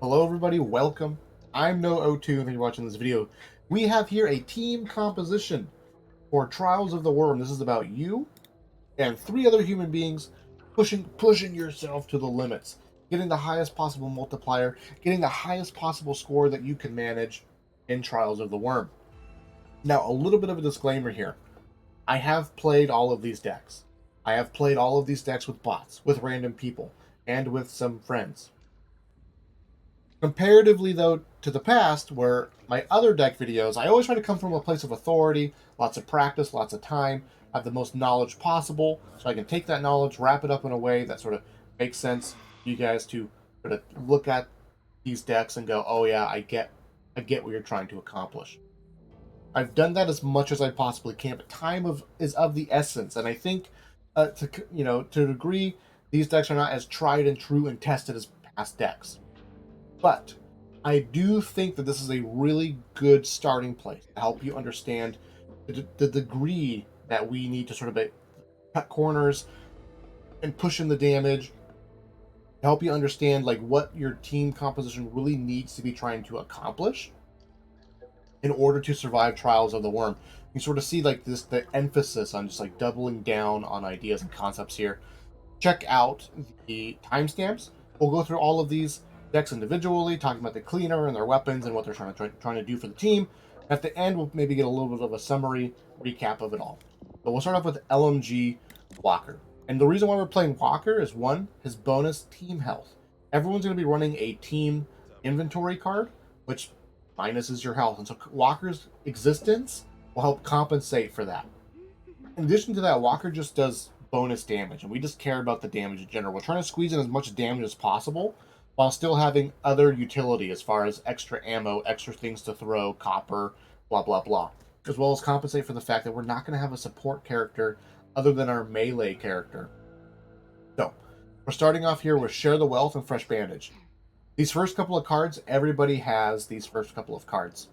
Hello everybody, welcome. I'm No02 and you're watching this video. We have here a team composition for Trials of the Worm. This is about you and three other human beings pushing yourself to the limits, getting the highest possible multiplier, getting the highest possible score that you can manage in Trials of the Worm. Now, a little bit of a disclaimer here. I have played all of these decks. I have played all of these decks with bots, with random people, and with some friends. Comparatively, though, to the past, where my other deck videos, I always try to come from a place of authority, lots of practice, lots of time, have the most knowledge possible, so I can take that knowledge, wrap it up in a way that sort of makes sense for you guys to sort of look at these decks and go, "Oh yeah, I get what you're trying to accomplish." I've done that as much as I possibly can, but is of the essence, and I think, to a degree, these decks are not as tried and true and tested as past decks. But I do think that this is a really good starting place to help you understand the degree that we need to sort of cut corners and push in the damage, help you understand like what your team composition really needs to be trying to accomplish in order to survive Trials of the Worm. You sort of see like the emphasis on just like doubling down on ideas and concepts here. Check out the timestamps. We'll go through all of these decks individually, talking about the cleaner and their weapons and what they're trying to do for the team. At the end, we'll maybe get a little bit of a summary recap of it all. But we'll start off with LMG Walker. And the reason why we're playing Walker is one, his bonus team health. Everyone's going to be running a team inventory card, which minuses your health. And so Walker's existence will help compensate for that. In addition to that, Walker just does bonus damage, and we just care about the damage in general. We're trying to squeeze in as much damage as possible while still having other utility as far as extra ammo, extra things to throw, copper, blah, blah, blah. As well as compensate for the fact that we're not going to have a support character other than our melee character. So, we're starting off here with Share the Wealth and Fresh Bandage. These first couple of cards, everybody has these first couple of cards.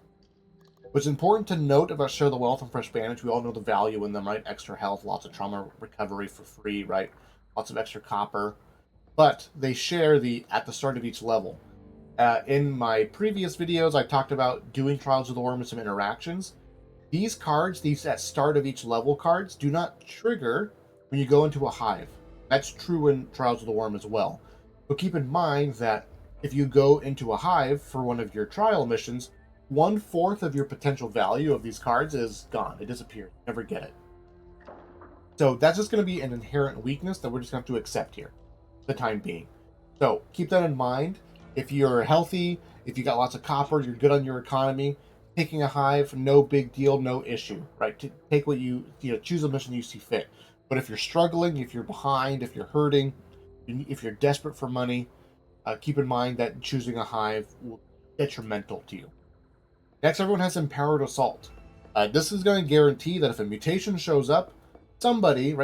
What's important to note about Share the Wealth and Fresh Bandage, we all know the value in them, right? Extra health, lots of trauma recovery for free, right? Lots of extra copper. But they share at the start of each level. In my previous videos, I talked about doing Trials of the Worm and some interactions. These cards, these at start of each level cards, do not trigger when you go into a hive. That's true in Trials of the Worm as well. But keep in mind that if you go into a hive for one of your trial missions, 1/4 of your potential value of these cards is gone. It disappears. You never get it. So that's just going to be an inherent weakness that we're just going to have to accept here, for the time being. So keep that in mind. If you're healthy, if you got lots of copper, you're good on your economy, taking a hive, no big deal, no issue, right? Take what choose a mission you see fit. But if you're struggling, if you're behind, if you're hurting, if you're desperate for money, keep in mind that choosing a hive will be detrimental to you. Next, everyone has Empowered Assault. This is going to guarantee that if a mutation shows up, somebody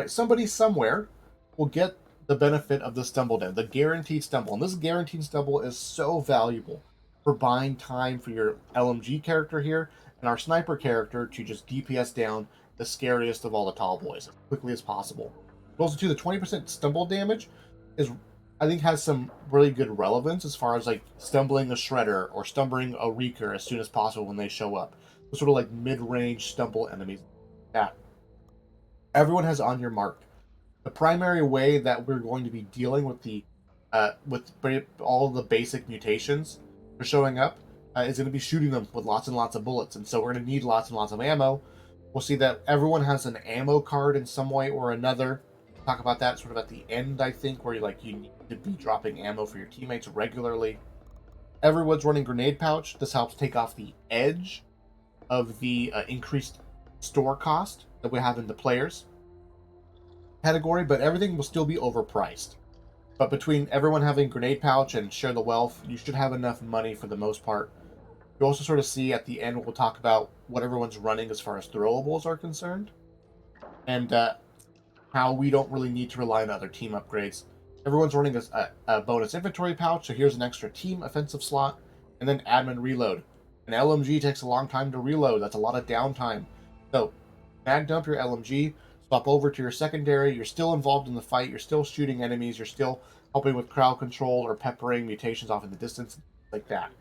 somewhere will get the benefit of the stumble down, the guaranteed stumble. And this guaranteed stumble is so valuable for buying time for your LMG character here and our sniper character to just DPS down the scariest of all the tall boys as quickly as possible. But also, too, the 20% stumble damage is, I think, has some really good relevance as far as like stumbling a shredder or stumbling a reeker as soon as possible when they show up. So sort of like mid-range stumble enemies. That everyone has on your mark. The primary way that we're going to be dealing with all the basic mutations for showing up is going to be shooting them with lots and lots of bullets, and so we're going to need lots and lots of ammo. We'll see that everyone has an ammo card in some way or another. Talk about that sort of at the end, I think, where you need to be dropping ammo for your teammates regularly. Everyone's running grenade pouch. This helps take off the edge of the increased store cost that we have in the players category, but everything will still be overpriced. But between everyone having grenade pouch and Share the Wealth, you should have enough money for the most part. You also sort of see at the end, we'll talk about what everyone's running as far as throwables are concerned, and how we don't really need to rely on other team upgrades. Everyone's running a bonus inventory pouch, so here's an extra team offensive slot, and then admin reload. An LMG takes a long time to reload. That's a lot of downtime. So, mag dump your LMG, swap over to your secondary. You're still involved in the fight. You're still shooting enemies. You're still helping with crowd control or peppering mutations off in the distance. like that.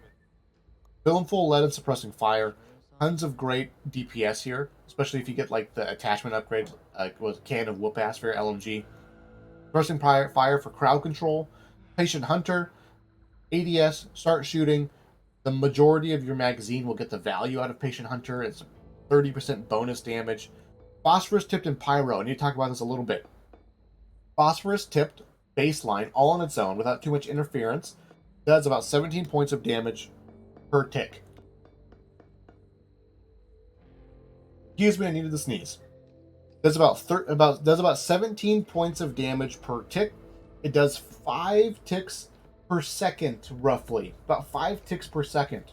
Fill them full of lead and suppressing fire. Tons of great DPS here, especially if you get like the attachment upgrade with can of whoop ass for your LMG. Suppressing fire for crowd control. Patient Hunter, ADS, start shooting. The majority of your magazine will get the value out of Patient Hunter. It's 30% bonus damage. Phosphorus tipped and pyro. I need to talk about this a little bit. Phosphorus tipped baseline all on its own without too much interference does about 17 points of damage per tick. Excuse me, I needed to sneeze. Does about 17 points of damage per tick. It does 5 ticks per second, roughly. About 5 ticks per second.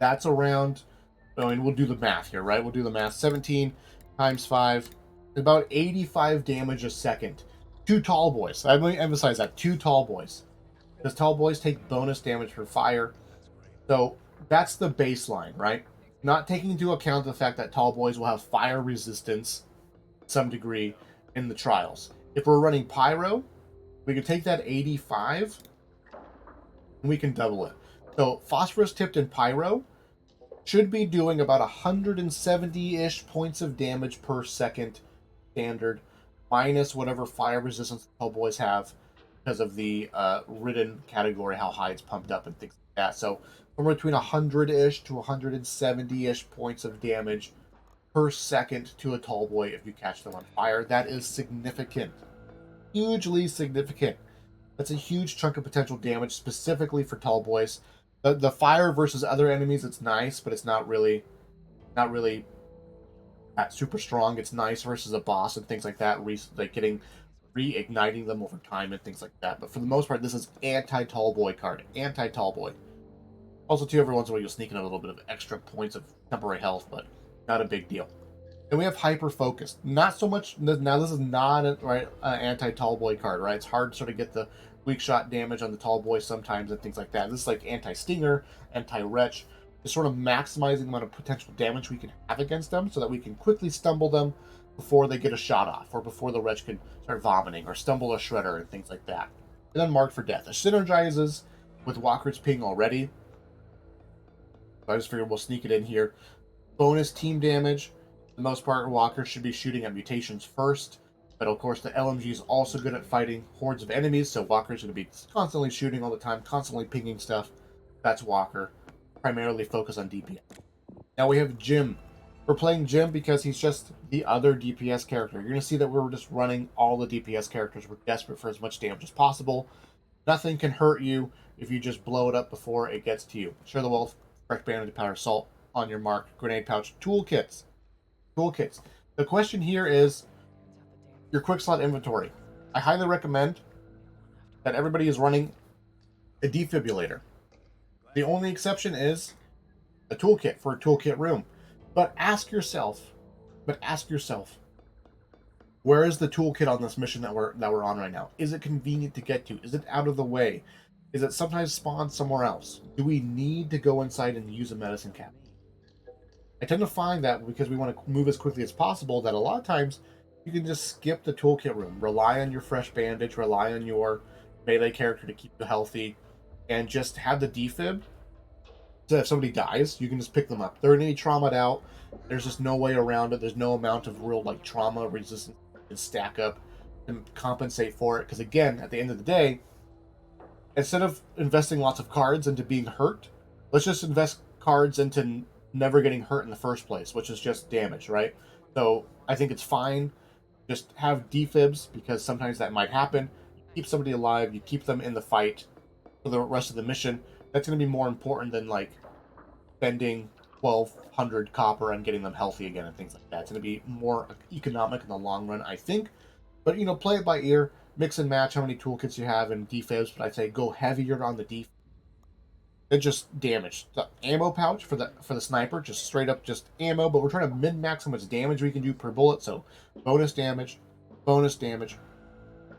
That's around. I mean, we'll do the math here, right? We'll do the math. 17 times 5, about 85 damage a second. 2 tall boys. I'm going to emphasize that. 2 tall boys. Because tall boys take bonus damage for fire. So that's the baseline, right? Not taking into account the fact that tall boys will have fire resistance to some degree in the trials. If we're running pyro, we can take that 85 and we can double it. So phosphorus tipped in pyro should be doing about 170-ish points of damage per second standard, minus whatever fire resistance tall boys have because of the ridden category, how high it's pumped up and things like that. So somewhere between 100-ish to 170-ish points of damage per second to a tall boy if you catch them on fire. That is significant. Hugely significant. That's a huge chunk of potential damage specifically for tall boys. The fire versus other enemies, it's nice, but it's not really that super strong. It's nice versus a boss and things like that, like reigniting them over time and things like that. But for the most part, this is anti-tall boy card. Anti-tall boy. Also, too, every once in a while you'll sneak in a little bit of extra points of temporary health, but not a big deal. And we have hyper focus. Not so much. Now this is not an anti-tall boy card, right? It's hard to sort of get the weak shot damage on the tall boy sometimes and things like that. This is like anti-stinger, anti-retch, just sort of maximizing the amount of potential damage we can have against them, so that we can quickly stumble them before they get a shot off, or before the retch can start vomiting, or stumble a shredder and things like that. And then marked for death. It synergizes with Walker's ping already. So I just figured we'll sneak it in here. Bonus team damage. For the most part, Walker should be shooting at mutations first. But of course, the LMG is also good at fighting hordes of enemies, so Walker's going to be constantly shooting all the time, constantly pinging stuff. That's Walker. Primarily focused on DPS. Now we have Jim. We're playing Jim because he's just the other DPS character. You're going to see that we're just running all the DPS characters. We're desperate for as much damage as possible. Nothing can hurt you if you just blow it up before it gets to you. Share the wealth, fresh bandage, powder, salt on your mark, grenade pouch, toolkits. Toolkits. The question here is your quick slot inventory. I highly recommend that everybody is running a defibrillator. The only exception is a toolkit for a toolkit room. But ask yourself, where is the toolkit on this mission that we're on right now? Is it convenient to get to? Is it out of the way? Is it sometimes spawned somewhere else? Do we need to go inside and use a medicine cabinet? I tend to find that because we want to move as quickly as possible, that a lot of times you can just skip the toolkit room, rely on your fresh bandage, rely on your melee character to keep you healthy, and just have the defib. So if somebody dies, you can just pick them up. They're already traumatized out. There's just no way around it. There's no amount of real like trauma resistance to stack up and compensate for it. Because again, at the end of the day, instead of investing lots of cards into being hurt, let's just invest cards into never getting hurt in the first place, which is just damage, right? So I think it's fine. Just have defibs, because sometimes that might happen. You keep somebody alive, you keep them in the fight for the rest of the mission. That's going to be more important than like spending 1,200 copper and getting them healthy again and things like that. It's going to be more economic in the long run, I think. But play it by ear, mix and match how many toolkits you have and defibs. But I'd say go heavier on the defibs. Then just damage. The ammo pouch for the sniper, just straight up just ammo. But we're trying to min max how much damage we can do per bullet. So bonus damage, bonus damage.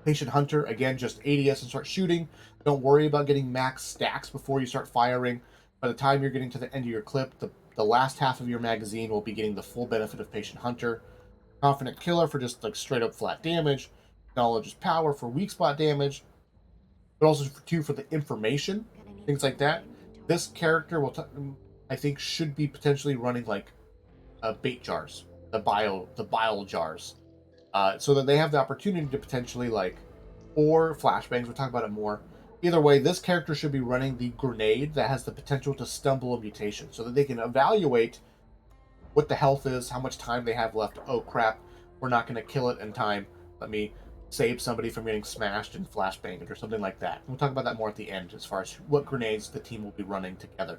Patient Hunter, again, just ADS and start shooting. Don't worry about getting max stacks before you start firing. By the time you're getting to the end of your clip, the last half of your magazine will be getting the full benefit of Patient Hunter. Confident Killer for just like straight up flat damage. Knowledge is Power for weak spot damage. But also for the information. things like that. This character I think should be potentially running like bait jars, the bile jars, so that they have the opportunity to potentially like, or flashbangs. We'll talk about it more. Either way, this character should be running the grenade that has the potential to stumble a mutation, so that they can evaluate what the health is, how much time they have left. Oh crap, we're not going to kill it in time. Let me save somebody from getting smashed and flashbanged or something like that. We'll talk about that more at the end as far as what grenades the team will be running together.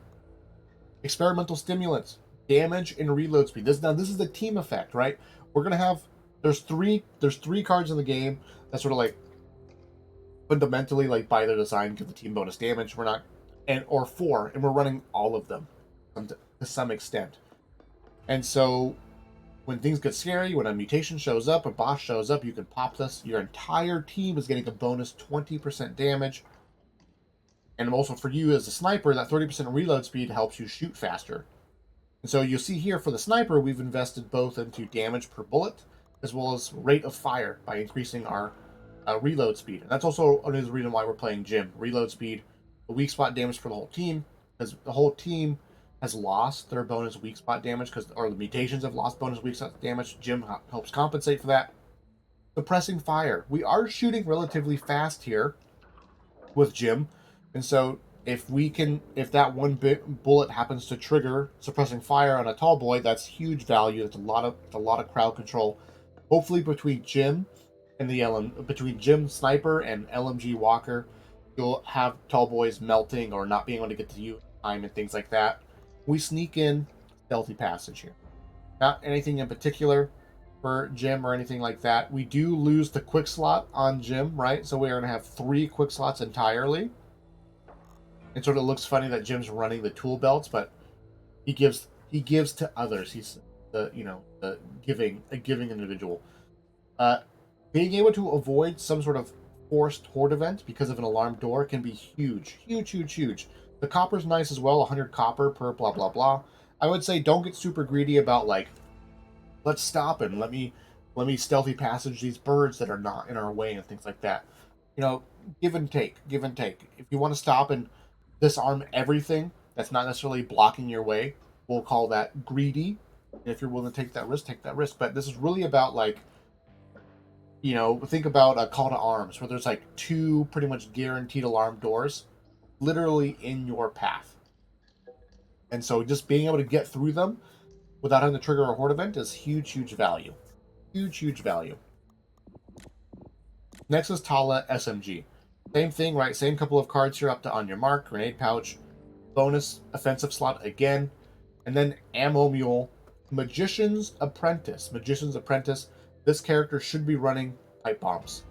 Experimental stimulants, damage and reload speed. This is the team effect, right? We're gonna have there's three cards in the game that sort of like fundamentally, like by their design, give the team bonus damage. We're not, or four, and we're running all of them to some extent. And so when things get scary, when a mutation shows up, a boss shows up, you can pop this. Your entire team is getting a bonus 20% damage. And also for you as a sniper, that 30% reload speed helps you shoot faster. And so you'll see here for the sniper, we've invested both into damage per bullet as well as rate of fire by increasing our reload speed. And that's also another reason why we're playing Jim. Reload speed, the weak spot damage for the whole team, because the whole team has lost their bonus weak spot damage, or the mutations have lost bonus weak spot damage. Jim helps compensate for that. Suppressing fire. We are shooting relatively fast here with Jim, and so if that one bullet happens to trigger suppressing fire on a tall boy, that's huge value. That's a lot of crowd control. Hopefully between Jim Sniper and LMG Walker, you'll have tall boys melting or not being able to get to you in time and things like that. We sneak in stealthy passage here. Not anything in particular for Jim or anything like that. We do lose the quick slot on Jim, right? So we're going to have 3 quick slots entirely. It sort of looks funny that Jim's running the tool belts, but he gives to others. He's the giving individual. Being able to avoid some sort of forced horde event because of an alarm door can be huge. The copper's nice as well, 100 copper per blah blah blah. I would say don't get super greedy about like, let's stop and let me stealthy passage these birds that are not in our way and things like that. Give and take. If you want to stop and disarm everything that's not necessarily blocking your way, we'll call that greedy. And if you're willing to take that risk. But this is really about like, think about a call to arms where there's like 2 pretty much guaranteed alarm doors literally in your path. And so just being able to get through them without having to trigger a horde event is huge value. Huge value. Next is Tala SMG. Same thing, right? Same couple of cards here up to on your mark, grenade pouch, bonus offensive slot again, and then ammo mule, Magician's Apprentice. This character should be running pipe bombs.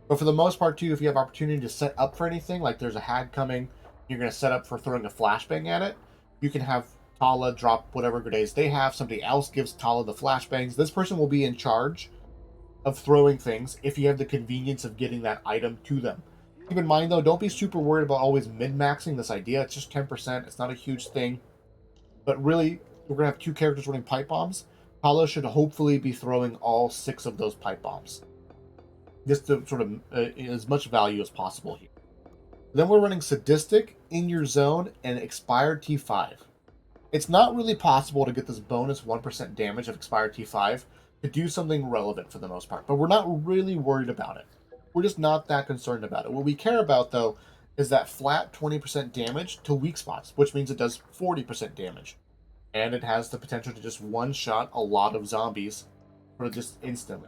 But for the most part, too, if you have opportunity to set up for anything, like there's a hag coming, you're going to set up for throwing a flashbang at it, you can have Tala drop whatever grenades they have. Somebody else gives Tala the flashbangs. This person will be in charge of throwing things if you have the convenience of getting that item to them. Keep in mind, though, don't be super worried about always min-maxing this idea. It's just 10%. It's not a huge thing. But really, we're going to have 2 characters running pipe bombs. Tala should hopefully be throwing all 6 of those pipe bombs, just to sort of as much value as possible here. Then we're running Sadistic, In Your Zone, and Expired T5. It's not really possible to get this bonus 1% damage of Expired T5 to do something relevant for the most part, but we're not really worried about it. We're just not that concerned about it. What we care about, though, is that flat 20% damage to weak spots, which means it does 40% damage. And it has the potential to just one-shot a lot of zombies for just instantly.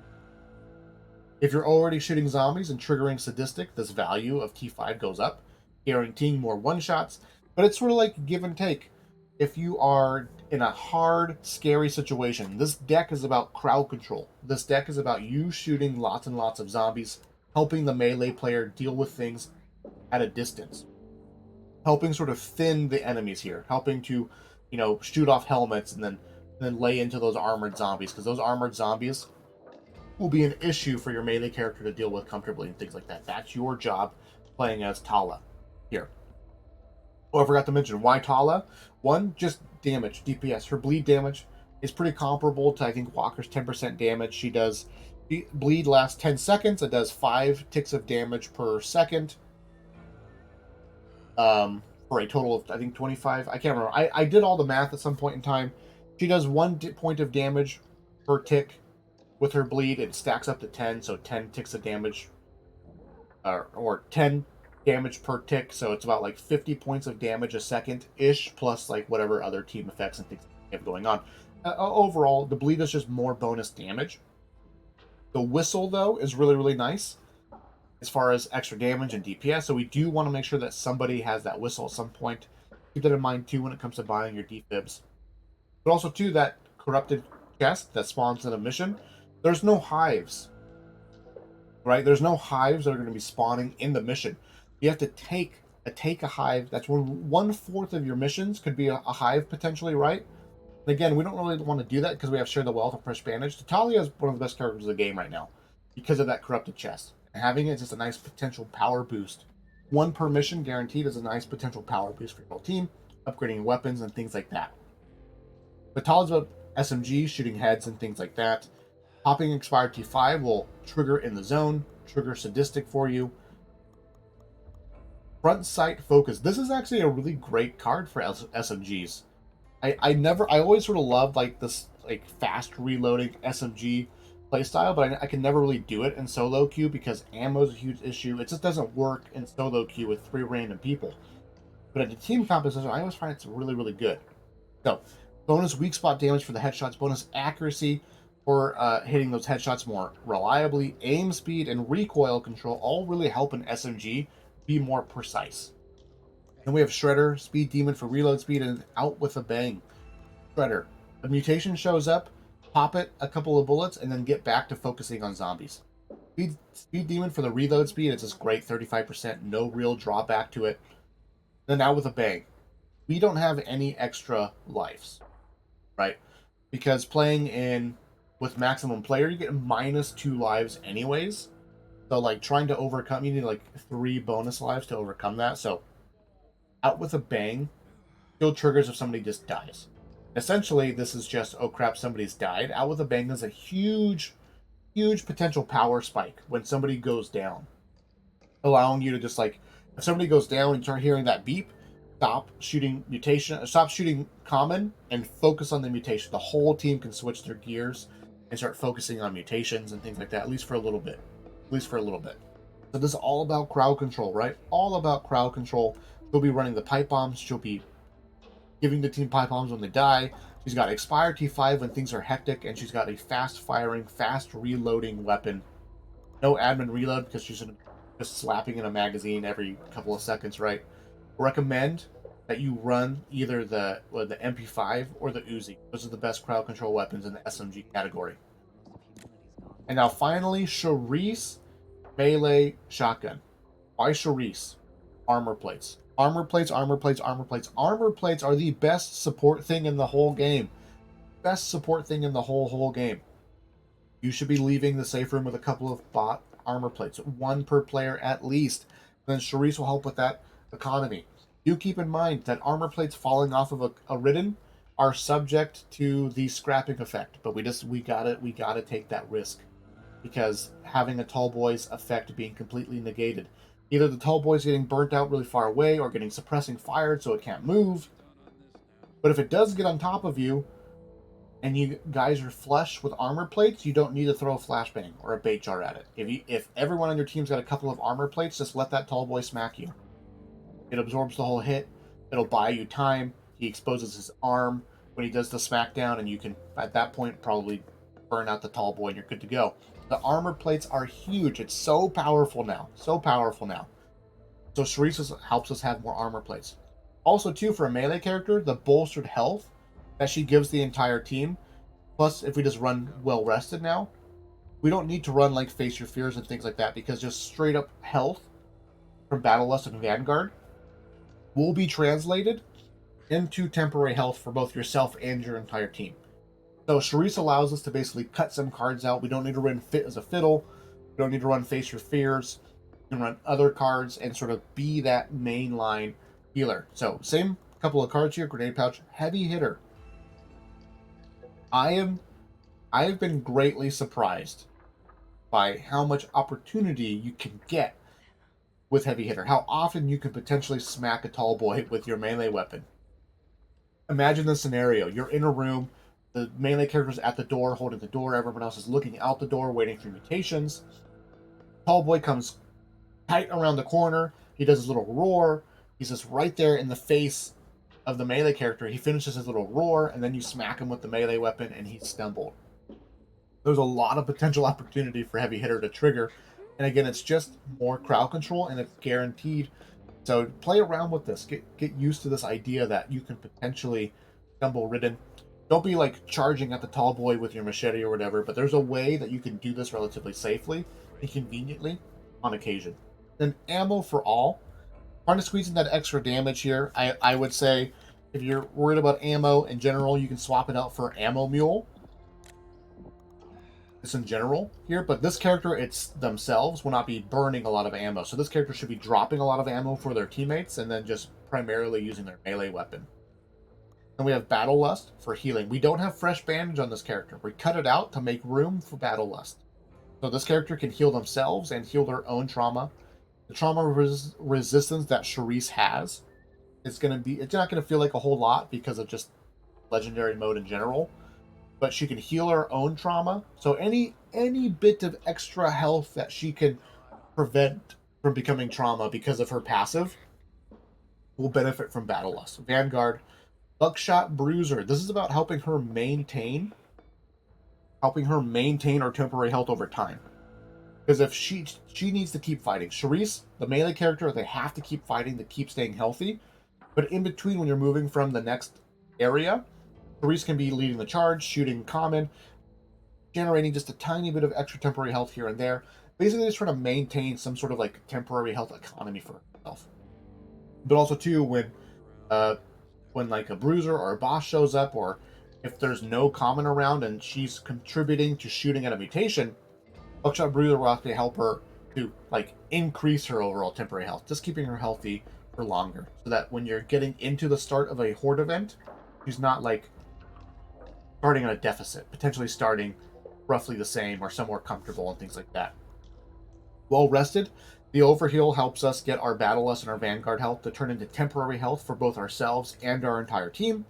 If you're already shooting zombies and triggering Sadistic, this value of T5 goes up, guaranteeing more one-shots, but it's sort of like give and take. If you are in a hard, scary situation, this deck is about crowd control. This deck is about you shooting lots and lots of zombies, helping the melee player deal with things at a distance, helping sort of thin the enemies here, helping to, shoot off helmets and then lay into those armored zombies, because those armored zombies will be an issue for your melee character to deal with comfortably and things like that. That's your job playing as Tala here. Oh, I forgot to mention, why Tala? 1, just damage, DPS. Her bleed damage is pretty comparable to, I think, Walker's 10% damage. Bleed lasts 10 seconds. It does 5 ticks of damage per second. for a total of, I think, 25. I can't remember. I did all the math at some point in time. She does 1 point of damage per tick with her bleed. It stacks up to 10, so 10 ticks of damage, or 10 damage per tick. So it's about like 50 points of damage a second ish, plus like whatever other team effects and things you have going on. Overall, the bleed is just more bonus damage. The whistle, though, is really, really nice as far as extra damage and DPS. So we do want to make sure that somebody has that whistle at some point. Keep that in mind too when it comes to buying your defibs. But also too, that corrupted chest that spawns in a mission, there's no hives, right? There's no hives that are going to be spawning in the mission. You have to take a hive. That's when 1/4 of your missions could be a hive potentially, right? And again, we don't really want to do that because we have Share the Wealth and Fresh Bandage. Talia is one of the best characters of the game right now because of that corrupted chest. And having it is just a nice potential power boost. 1 per mission guaranteed is a nice potential power boost for your whole team, upgrading weapons and things like that. But Talia's about SMG, shooting heads and things like that. Popping Expired T5 will trigger in the zone, trigger Sadistic for you. Front Sight Focus. This is actually a really great card for SMGs. I always sort of loved like this like fast reloading SMG playstyle, but I can never really do it in solo queue because ammo is a huge issue. It just doesn't work in solo queue with 3 random people. But in the team composition, I always find it's really, really good. So, bonus weak spot damage for the headshots, bonus accuracy for hitting those headshots more reliably, aim speed, and recoil control all really help an SMG be more precise. Then we have Shredder, Speed Demon for reload speed, and Out with a Bang. Shredder. A mutation shows up, pop it a couple of bullets, and then get back to focusing on zombies. Speed Demon for the reload speed, it's just great, 35%, no real drawback to it. Then Out with a Bang. We don't have any extra lives, right? Because playing in with maximum player, you get -2 lives anyways. So like trying to overcome, you need like 3 bonus lives to overcome that. So Out with a Bang still triggers if somebody just dies. Essentially, this is just, oh crap, somebody's died. Out with a Bang is a huge, huge potential power spike when somebody goes down, allowing you to just like, if somebody goes down and you start hearing that beep, stop shooting mutation, stop shooting common, and focus on the mutation. The whole team can switch their gears and start focusing on mutations and things like that, at least for a little bit. At least for a little bit. So this is all about crowd control, right? All about crowd control. She'll be running the pipe bombs. She'll be giving the team pipe bombs when they die. She's got Expire T5 when things are hectic, and she's got a fast-firing, fast-reloading weapon. No admin reload because she's just slapping in a magazine every couple of seconds, right? Recommend that you run either the MP5 or the Uzi. Those are the best crowd control weapons in the SMG category. And now finally, Sharice Melee Shotgun. Why Sharice? Armor plates. Armor plates, armor plates, armor plates. Armor plates are the best support thing in the whole game. Best support thing in the whole game. You should be leaving the safe room with a couple of bot armor plates. 1 per player at least. Then Sharice will help with that economy. Do keep in mind that armor plates falling off of a ridden are subject to the scrapping effect, but we gotta take that risk because having a tall boy's effect being completely negated. Either the tall boy's getting burnt out really far away or getting suppressing fired so it can't move. But if it does get on top of you and you guys are flush with armor plates, you don't need to throw a flashbang or a bait jar at it. If everyone on your team's got a couple of armor plates, just let that tall boy smack you. It absorbs the whole hit. It'll buy you time. He exposes his arm when he does the smackdown, and you can, at that point, probably burn out the tall boy and you're good to go. The armor plates are huge. It's so powerful now. So powerful now. So Sharice helps us have more armor plates. Also, too, for a melee character, the bolstered health that she gives the entire team. Plus, if we just run well rested now, we don't need to run like Face Your Fears and things like that because just straight up health from Battle Lust and Vanguard will be translated into temporary health for both yourself and your entire team. So Sharice allows us to basically cut some cards out. We don't need to run Fit as a Fiddle. We don't need to run Face Your Fears. We can run other cards and sort of be that mainline healer. So same couple of cards here. Grenade Pouch, Heavy Hitter. I have been greatly surprised by how much opportunity you can get with heavy hitter. How often you could potentially smack a tall boy with your melee weapon. Imagine this scenario. You're in a room, the melee character's at the door, holding the door, everyone else is looking out the door, waiting for mutations. Tall boy comes tight around the corner, he does his little roar, he's just right there in the face of the melee character. He finishes his little roar, and then you smack him with the melee weapon, and he's stumbled. There's a lot of potential opportunity for heavy hitter to trigger, and again, it's just more crowd control, and it's guaranteed. So play around with this. Get used to this idea that you can potentially stumble ridden. Don't be like charging at the tall boy with your machete or whatever, but there's a way that you can do this relatively safely and conveniently on occasion. Then ammo for all. Trying to squeeze in that extra damage here. I would say if you're worried about ammo in general, you can swap it out for ammo mule. This in general here, but this character, it's themselves will not be burning a lot of ammo. So this character should be dropping a lot of ammo for their teammates and then just primarily using their melee weapon. And we have Battle Lust for healing. We don't have fresh bandage on this character. We cut it out to make room for Battle Lust. So this character can heal themselves and heal their own trauma. The trauma resistance that Sharice has is it's not going to feel like a whole lot because of just legendary mode in general. But she can heal her own trauma. So any bit of extra health that she can prevent from becoming trauma because of her passive will benefit from Battle Lust. Vanguard, Buckshot Bruiser. This is about helping her maintain her temporary health over time. Because if she needs to keep fighting. Sharice, the melee character, they have to keep fighting to keep staying healthy. But in between, when you're moving from the next area, Sharice can be leading the charge, shooting common, generating just a tiny bit of extra temporary health here and there. Basically, just trying to maintain some sort of like temporary health economy for herself. But also too, when like a bruiser or a boss shows up, or if there's no common around and she's contributing to shooting at a mutation, Buckshot Bruiser will actually help her to like increase her overall temporary health, just keeping her healthy for longer, so that when you're getting into the start of a horde event, she's not like starting on a deficit, potentially starting roughly the same or somewhere comfortable and things like that. Well rested, the overheal helps us get our Battle Lust and our Vanguard health to turn into temporary health for both ourselves and our entire team.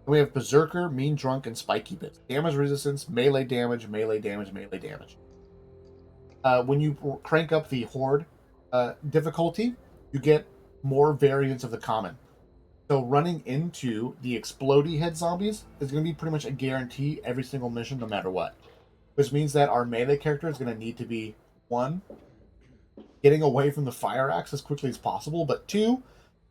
And we have Berserker, Mean Drunk, and Spiky Bits. Damage resistance, melee damage, melee damage, melee damage. When you crank up the Horde difficulty, you get more variants of the common. So running into the explodey head zombies is going to be pretty much a guarantee every single mission, no matter what. Which means that our melee character is going to need to be, 1, getting away from the fire axe as quickly as possible, but 2,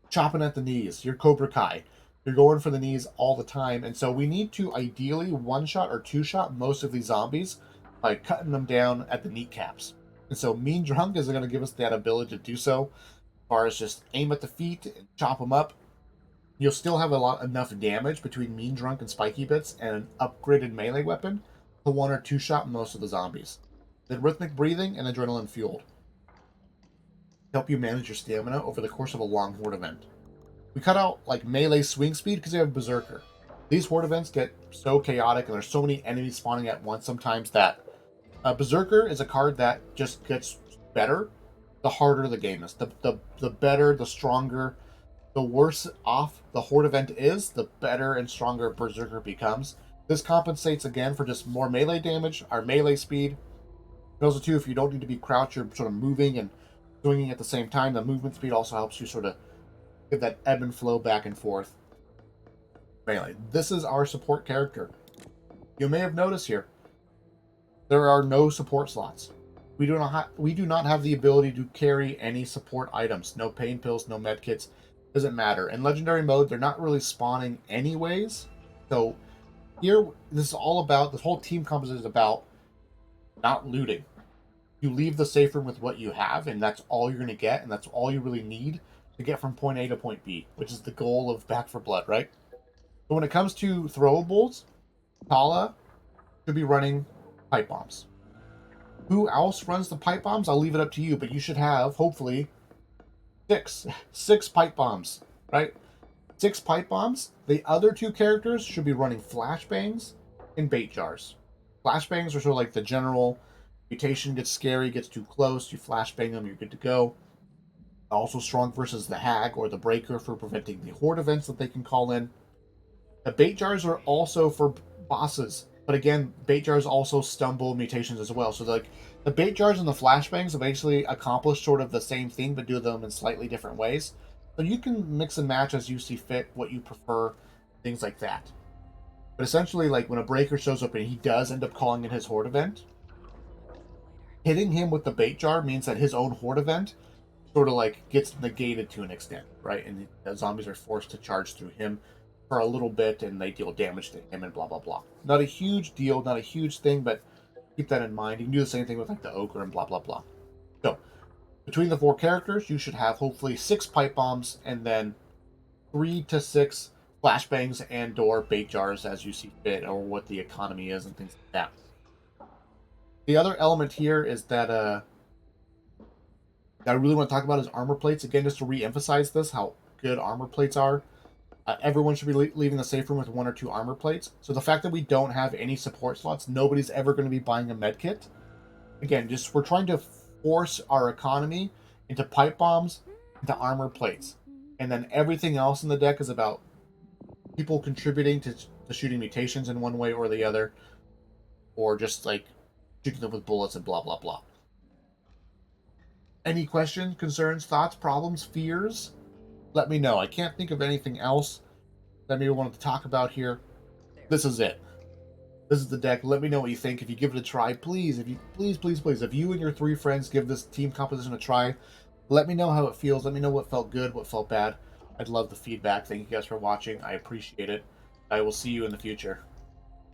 chopping at the knees. You're Cobra Kai. You're going for the knees all the time, and so we need to ideally one-shot or two-shot most of these zombies by cutting them down at the kneecaps. And so Mean Drunk is going to give us that ability to do so, as far as just aim at the feet and chop them up. You'll still have enough damage between Mean Drunk and Spiky Bits and an upgraded melee weapon to 1 or 2 shot most of the zombies. Then Rhythmic Breathing and Adrenaline Fueled help you manage your stamina over the course of a long horde event. We cut out like melee swing speed because they have Berserker. These horde events get so chaotic and there's so many enemies spawning at once sometimes that Berserker is a card that just gets better the harder the game is. The better, the stronger, the worse off the horde event is, the better and stronger Berserker becomes. This compensates again for just more melee damage, our melee speed. And also too, if you don't need to be crouched, you're sort of moving and swinging at the same time, the movement speed also helps you sort of give that ebb and flow back and forth. Melee. This is our support character. You may have noticed here, there are no support slots. We do not have the ability to carry any support items. No pain pills, no medkits. Doesn't matter. In legendary mode, they're not really spawning anyways. So here, this is all about, this whole team composition is about not looting. You leave the safe room with what you have, and that's all you're going to get, and that's all you really need to get from point A to point B, which is the goal of Back for Blood, right? But when it comes to throwables, Tala should be running pipe bombs. Who else runs the pipe bombs? I'll leave it up to you, but you should have, hopefully, six pipe bombs, right? 6 pipe bombs. The other 2 characters should be running flashbangs and bait jars. Flashbangs are sort of like the general Mutation gets scary, gets too close, you flashbang them, you're good to go. Also strong versus the Hag or the Breaker for preventing the Horde events that they can call in. The bait jars are also for bosses, but again, bait jars also stumble mutations as well. So like the bait jars and the flashbangs eventually accomplish sort of the same thing, but do them in slightly different ways. So you can mix and match as you see fit, what you prefer, things like that. But essentially, like when a breaker shows up and he does end up calling in his horde event, hitting him with the bait jar means that his own horde event sort of like gets negated to an extent, right? And the zombies are forced to charge through him for a little bit, and they deal damage to him, and blah blah blah. Not a huge deal, not a huge thing, but keep that in mind. You can do the same thing with like the ogre and blah blah blah. So between the 4 characters, you should have hopefully 6 pipe bombs, and then 3 to 6 flashbangs and or bait jars as you see fit, or what the economy is and things like that. The other element here is that I really want to talk about is armor plates. Again, just to re-emphasize this, how good armor plates are. Everyone should be leaving the safe room with 1 or 2 armor plates. So the fact that we don't have any support slots, nobody's ever going to be buying a med kit. Again, just we're trying to force our economy into pipe bombs, into armor plates. And then everything else in the deck is about people contributing to shooting mutations in one way or the other. Or just like shooting them with bullets and blah, blah, blah. Any questions, concerns, thoughts, problems, fears? Let me know. I can't think of anything else that maybe I wanted to talk about here. This is it. This is the deck. Let me know what you think. If you give it a try, please, if you and your 3 friends give this team composition a try, let me know how it feels. Let me know what felt good, what felt bad. I'd love the feedback. Thank you guys for watching. I appreciate it. I will see you in the future.